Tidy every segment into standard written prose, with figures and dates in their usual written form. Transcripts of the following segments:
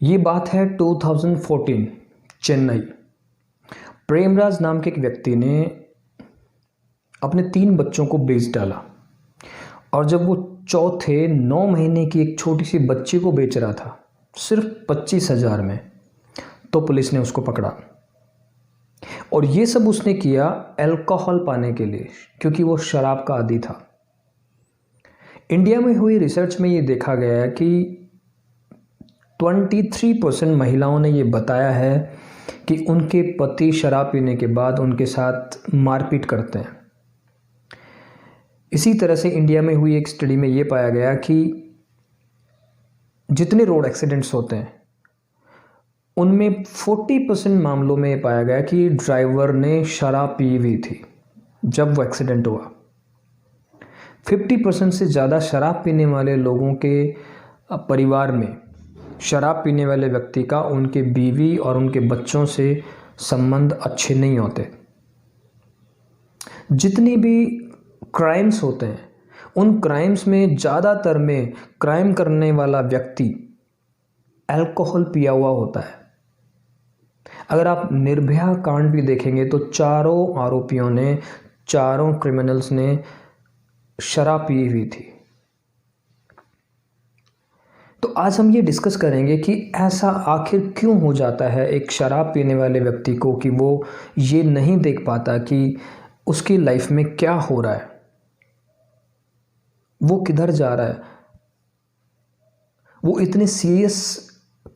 ये बात है 2014 चेन्नई। प्रेमराज नाम के एक व्यक्ति ने अपने 3 बच्चों को बेच डाला और जब वो चौथे 9 महीने की एक छोटी सी बच्ची को बेच रहा था सिर्फ 25,000 में, तो पुलिस ने उसको पकड़ा। और ये सब उसने किया अल्कोहल पाने के लिए, क्योंकि वो शराब का आदी था। इंडिया में हुई रिसर्च में ये देखा गया है कि 23% महिलाओं ने ये बताया है कि उनके पति शराब पीने के बाद उनके साथ मारपीट करते हैं। इसी तरह से इंडिया में हुई एक स्टडी में ये पाया गया कि जितने रोड एक्सीडेंट्स होते हैं उनमें 40% मामलों में ये पाया गया कि ड्राइवर ने शराब पी हुई थी जब वो एक्सीडेंट हुआ। 50% से ज़्यादा शराब पीने वाले लोगों के परिवार में शराब पीने वाले व्यक्ति का उनके बीवी और उनके बच्चों से संबंध अच्छे नहीं होते। जितनी भी क्राइम्स होते हैं उन क्राइम्स में ज़्यादातर में क्राइम करने वाला व्यक्ति अल्कोहल पिया हुआ होता है। अगर आप निर्भया कांड भी देखेंगे तो चारों आरोपियों ने, चारों क्रिमिनल्स ने शराब पी हुई थी। तो आज हम ये डिस्कस करेंगे कि ऐसा आखिर क्यों हो जाता है एक शराब पीने वाले व्यक्ति को कि वो ये नहीं देख पाता कि उसकी लाइफ में क्या हो रहा है, वो किधर जा रहा है, वो इतने सीरियस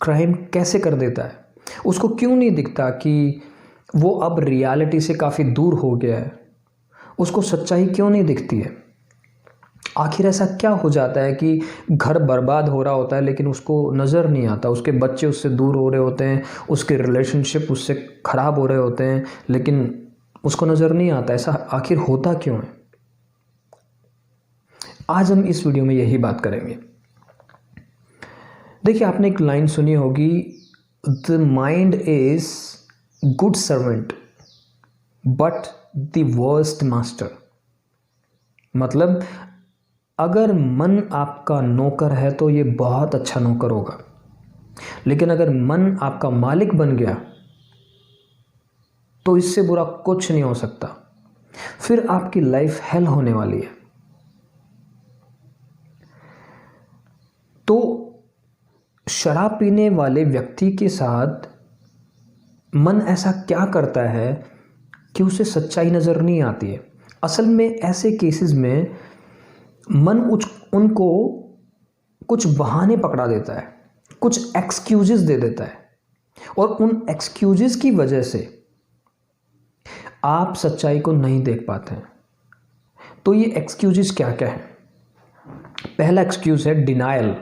क्राइम कैसे कर देता है। उसको क्यों नहीं दिखता कि वो अब रियलिटी से काफ़ी दूर हो गया है, उसको सच्चाई क्यों नहीं दिखती है। आखिर ऐसा क्या हो जाता है कि घर बर्बाद हो रहा होता है लेकिन उसको नज़र नहीं आता, उसके बच्चे उससे दूर हो रहे होते हैं, उसके रिलेशनशिप उससे ख़राब हो रहे होते हैं लेकिन उसको नज़र नहीं आता। ऐसा आखिर होता क्यों है? आज हम इस वीडियो में यही बात करेंगे। देखिए, आपने एक लाइन सुनी होगी, the mind is good servant but the worst master. मतलब अगर मन आपका नौकर है तो ये बहुत अच्छा नौकर होगा, लेकिन अगर मन आपका मालिक बन गया तो इससे बुरा कुछ नहीं हो सकता। फिर आपकी लाइफ हेल होने वाली है। तो शराब पीने वाले व्यक्ति के साथ मन ऐसा क्या करता है कि उसे सच्चाई नज़र नहीं आती है। असल में ऐसे केसेस में मन उनको कुछ बहाने पकड़ा देता है, कुछ एक्सक्यूजेस दे देता है, और उन एक्सक्यूजेस की वजह से आप सच्चाई को नहीं देख पाते हैं। तो ये एक्सक्यूजेस क्या क्या है? पहला एक्सक्यूज है डिनायल,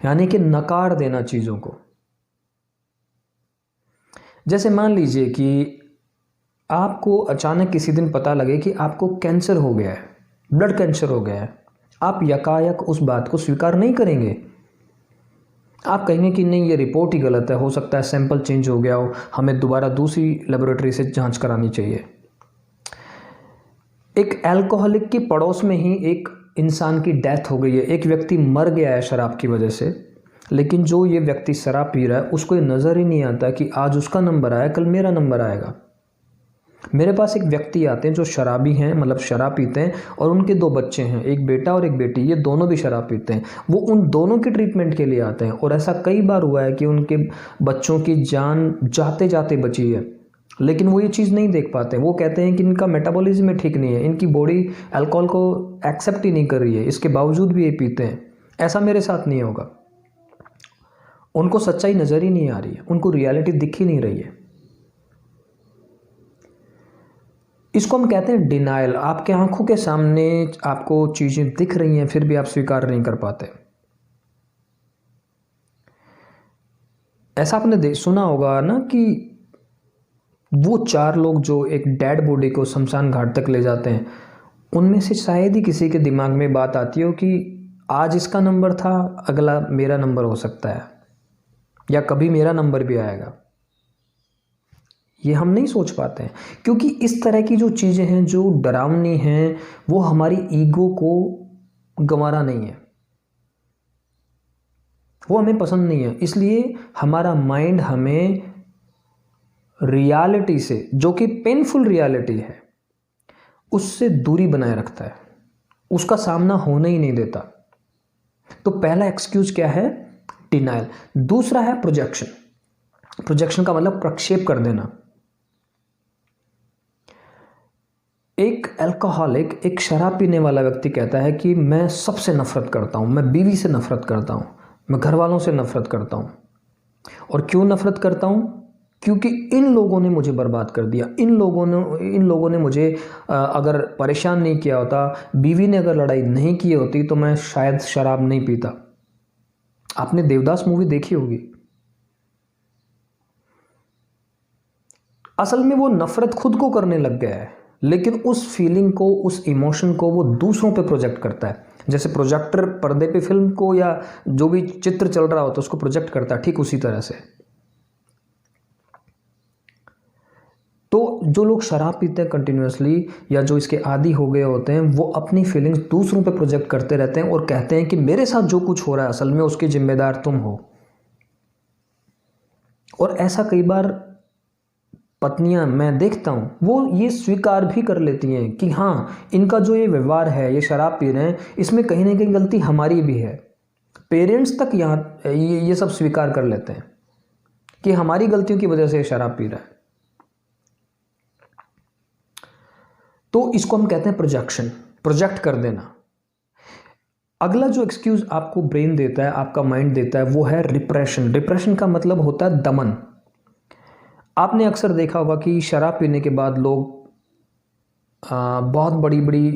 यानी कि नकार देना चीज़ों को। जैसे मान लीजिए कि आपको अचानक किसी दिन पता लगे कि आपको कैंसर हो गया है, ब्लड कैंसर हो गया है। आप यकायक उस बात को स्वीकार नहीं करेंगे। आप कहेंगे कि नहीं, ये रिपोर्ट ही गलत है, हो सकता है सैंपल चेंज हो गया हो, हमें दोबारा दूसरी लेबोरेटरी से जांच करानी चाहिए। एक अल्कोहलिक की पड़ोस में ही एक इंसान की डेथ हो गई है, एक व्यक्ति मर गया है शराब की वजह से, लेकिन जो ये व्यक्ति शराब पी रहा है उसको ये नज़र ही नहीं आता कि आज उसका नंबर आया, कल मेरा नंबर आएगा। मेरे पास एक व्यक्ति आते हैं जो शराबी हैं, मतलब शराब पीते हैं, और उनके 2 बच्चे हैं, एक बेटा और एक बेटी। ये दोनों भी शराब पीते हैं। वो उन दोनों के ट्रीटमेंट के लिए आते हैं, और ऐसा कई बार हुआ है कि उनके बच्चों की जान जाते जाते बची है, लेकिन वो ये चीज़ नहीं देख पाते। वो कहते हैं कि इनका मेटाबॉलिज्म ठीक नहीं है, इनकी बॉडी अल्कोहल को एक्सेप्ट ही नहीं कर रही है, इसके बावजूद भी ये पीते हैं। ऐसा मेरे साथ नहीं होगा। उनको सच्चाई नज़र ही नहीं आ रही है, उनको रियलिटी दिख ही नहीं रही है। इसको हम कहते हैं डिनायल। आपके आंखों के सामने आपको चीज़ें दिख रही हैं फिर भी आप स्वीकार नहीं कर पाते। ऐसा आपने सुना होगा ना कि वो 4 लोग जो एक डेड बॉडी को शमशान घाट तक ले जाते हैं, उनमें से शायद ही किसी के दिमाग में बात आती हो कि आज इसका नंबर था, अगला मेरा नंबर हो सकता है, या कभी मेरा नंबर भी आएगा। ये हम नहीं सोच पाते हैं, क्योंकि इस तरह की जो चीज़ें हैं जो डरावनी हैं, वो हमारी ईगो को गंवारा नहीं है। वो हमें पसंद नहीं है। इसलिए हमारा माइंड हमें रियलिटी से, जो कि पेनफुल रियलिटी है, उससे दूरी बनाए रखता है, उसका सामना होने ही नहीं देता। तो पहला एक्सक्यूज क्या है? डिनायल। दूसरा है प्रोजेक्शन। प्रोजेक्शन का मतलब प्रक्षेप कर देना। एक अल्कोहलिक, एक शराब पीने वाला व्यक्ति कहता है कि मैं सबसे नफरत करता हूँ, मैं बीवी से नफरत करता हूँ, मैं घर वालों से नफरत करता हूँ। और क्यों नफरत करता हूँ? क्योंकि इन लोगों ने मुझे बर्बाद कर दिया, इन लोगों ने मुझे अगर परेशान नहीं किया होता, बीवी ने अगर लड़ाई नहीं की होती, तो मैं शायद शराब नहीं पीता। आपने देवदास मूवी देखी होगी। असल में वो नफरत खुद को करने लग गया है, लेकिन उस फीलिंग को, उस इमोशन को वो दूसरों पे प्रोजेक्ट करता है। जैसे प्रोजेक्टर पर्दे पे फिल्म को या जो भी चित्र चल रहा होता है उसको प्रोजेक्ट करता है, ठीक उसी तरह से। तो जो लोग शराब पीते हैं कंटिन्यूसली, या जो इसके आदी हो गए होते हैं, वो अपनी फीलिंग्स दूसरों पे प्रोजेक्ट करते रहते हैं और कहते हैं कि मेरे साथ जो कुछ हो रहा है असल में उसके जिम्मेदार तुम हो। और ऐसा कई बार पत्नियां मैं देखता हूँ, वो ये स्वीकार भी कर लेती हैं कि हाँ, इनका जो ये व्यवहार है, ये शराब पी रहे हैं, इसमें कहीं ना कहीं गलती हमारी भी है। पेरेंट्स तक यहाँ ये सब स्वीकार कर लेते हैं कि हमारी गलतियों की वजह से ये शराब पी रहा है। तो इसको हम कहते हैं प्रोजेक्शन, प्रोजेक्ट कर देना। अगला जो एक्सक्यूज आपको ब्रेन देता है, आपका माइंड देता है, वो है रिप्रेशन। रिप्रेशन का मतलब होता है दमन। आपने अक्सर देखा होगा कि शराब पीने के बाद लोग बहुत बड़ी बड़ी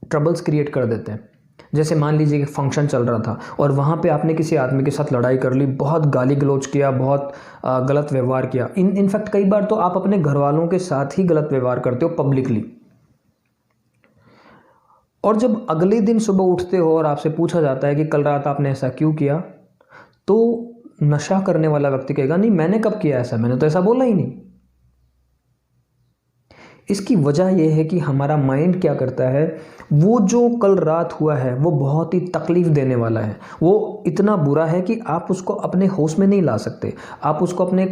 ट्रबल्स क्रिएट कर देते हैं। जैसे मान लीजिए कि फंक्शन चल रहा था और वहाँ पे आपने किसी आदमी के साथ लड़ाई कर ली, बहुत गाली गलौज किया, बहुत गलत व्यवहार किया। इनफैक्ट कई बार तो आप अपने घर वालों के साथ ही गलत व्यवहार करते हो पब्लिकली। और जब अगले दिन सुबह उठते हो और आपसे पूछा जाता है कि कल रात आपने ऐसा क्यों किया, तो नशा करने वाला व्यक्ति कहेगा नहीं, मैंने कब किया ऐसा, मैंने तो ऐसा बोला ही नहीं। इसकी वजह यह है कि हमारा माइंड क्या करता है, वो जो कल रात हुआ है वो बहुत ही तकलीफ देने वाला है, वो इतना बुरा है कि आप उसको अपने होश में नहीं ला सकते, आप उसको अपने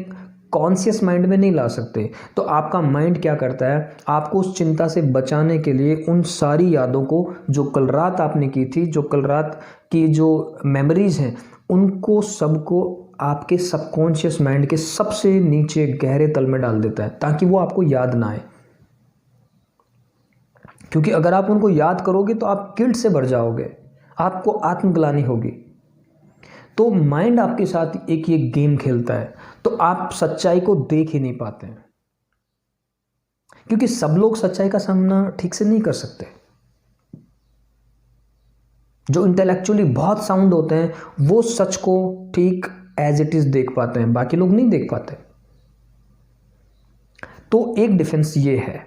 कॉन्शियस माइंड में नहीं ला सकते। तो आपका माइंड क्या करता है, आपको उस चिंता से बचाने के लिए उन सारी यादों को जो कल रात आपने की थी, जो कल रात की जो मेमोरीज हैं, उनको सबको आपके सबकॉन्शियस माइंड के सबसे नीचे गहरे तल में डाल देता है, ताकि वो आपको याद ना आए। क्योंकि अगर आप उनको याद करोगे तो आप गिल्ट से भर जाओगे, आपको आत्मग्लानि होगी। तो माइंड आपके साथ एक ये गेम खेलता है, तो आप सच्चाई को देख ही नहीं पाते हैं, क्योंकि सब लोग सच्चाई का सामना ठीक से नहीं कर सकते। जो इंटेलेक्चुअली बहुत साउंड होते हैं वो सच को ठीक एज इट इज देख पाते हैं, बाकी लोग नहीं देख पाते। तो एक डिफेंस ये है।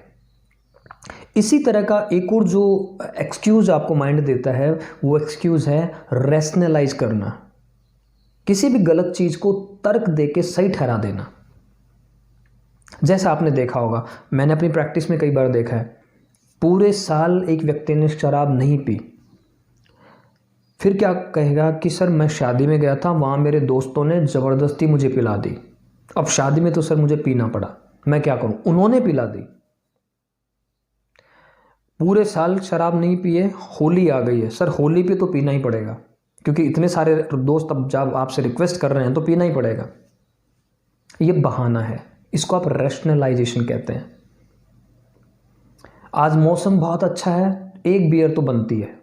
इसी तरह का एक और जो एक्सक्यूज आपको माइंड देता है, वो एक्सक्यूज है रैशनलाइज करना, किसी भी गलत चीज को तर्क देके सही ठहरा देना। जैसा आपने देखा होगा, मैंने अपनी प्रैक्टिस में कई बार देखा है, पूरे साल एक व्यक्ति ने शराब नहीं पी, फिर क्या कहेगा कि सर मैं शादी में गया था, वहाँ मेरे दोस्तों ने ज़बरदस्ती मुझे पिला दी, अब शादी में तो सर मुझे पीना पड़ा, मैं क्या करूँ, उन्होंने पिला दी। पूरे साल शराब नहीं पिए, होली आ गई है, सर होली पे तो पीना ही पड़ेगा, क्योंकि इतने सारे दोस्त अब जब आपसे रिक्वेस्ट कर रहे हैं तो पीना ही पड़ेगा। ये बहाना है, इसको आप रैशनलाइजेशन कहते हैं। आज मौसम बहुत अच्छा है, एक बियर तो बनती है।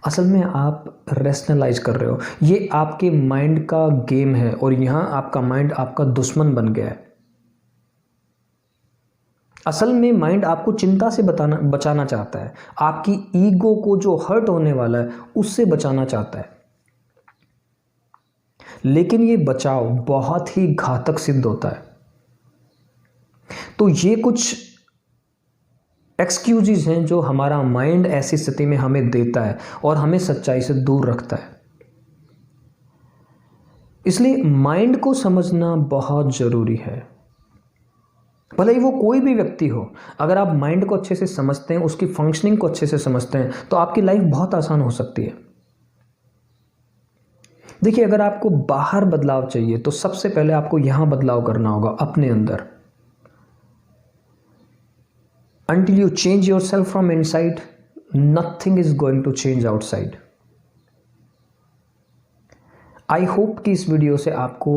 असल में आप रैशनलाइज कर रहे हो, ये आपके माइंड का गेम है, और यहां आपका माइंड आपका दुश्मन बन गया है। असल में माइंड आपको चिंता से बचाना चाहता है, आपकी ईगो को जो हर्ट होने वाला है उससे बचाना चाहता है, लेकिन ये बचाव बहुत ही घातक सिद्ध होता है। तो ये कुछ एक्सक्यूजेस हैं जो हमारा माइंड ऐसी स्थिति में हमें देता है और हमें सच्चाई से दूर रखता है। इसलिए माइंड को समझना बहुत जरूरी है, भले ही वो कोई भी व्यक्ति हो। अगर आप माइंड को अच्छे से समझते हैं, उसकी फंक्शनिंग को अच्छे से समझते हैं, तो आपकी लाइफ बहुत आसान हो सकती है। देखिए, अगर आपको बाहर बदलाव चाहिए तो सबसे पहले आपको यहाँ बदलाव करना होगा अपने अंदर। Until you change yourself from inside, nothing is going to change outside. I hope कि इस वीडियो से आपको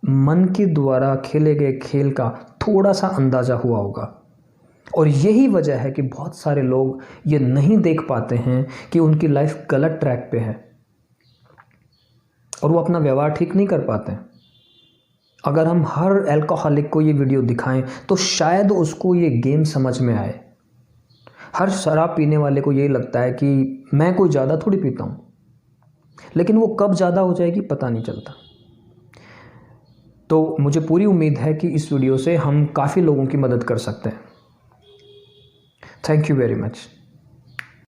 मन के द्वारा खेले गए खेल का थोड़ा सा अंदाज़ा हुआ होगा, और यही वजह है कि बहुत सारे लोग ये नहीं देख पाते हैं कि उनकी लाइफ गलत ट्रैक पे है और वो अपना व्यवहार ठीक नहीं कर पाते। अगर हम हर अल्कोहलिक को ये वीडियो दिखाएं तो शायद उसको ये गेम समझ में आए। हर शराब पीने वाले को यही लगता है कि मैं कोई ज़्यादा थोड़ी पीता हूँ, लेकिन वो कब ज़्यादा हो जाएगी पता नहीं चलता। तो मुझे पूरी उम्मीद है कि इस वीडियो से हम काफ़ी लोगों की मदद कर सकते हैं। Thank you very much.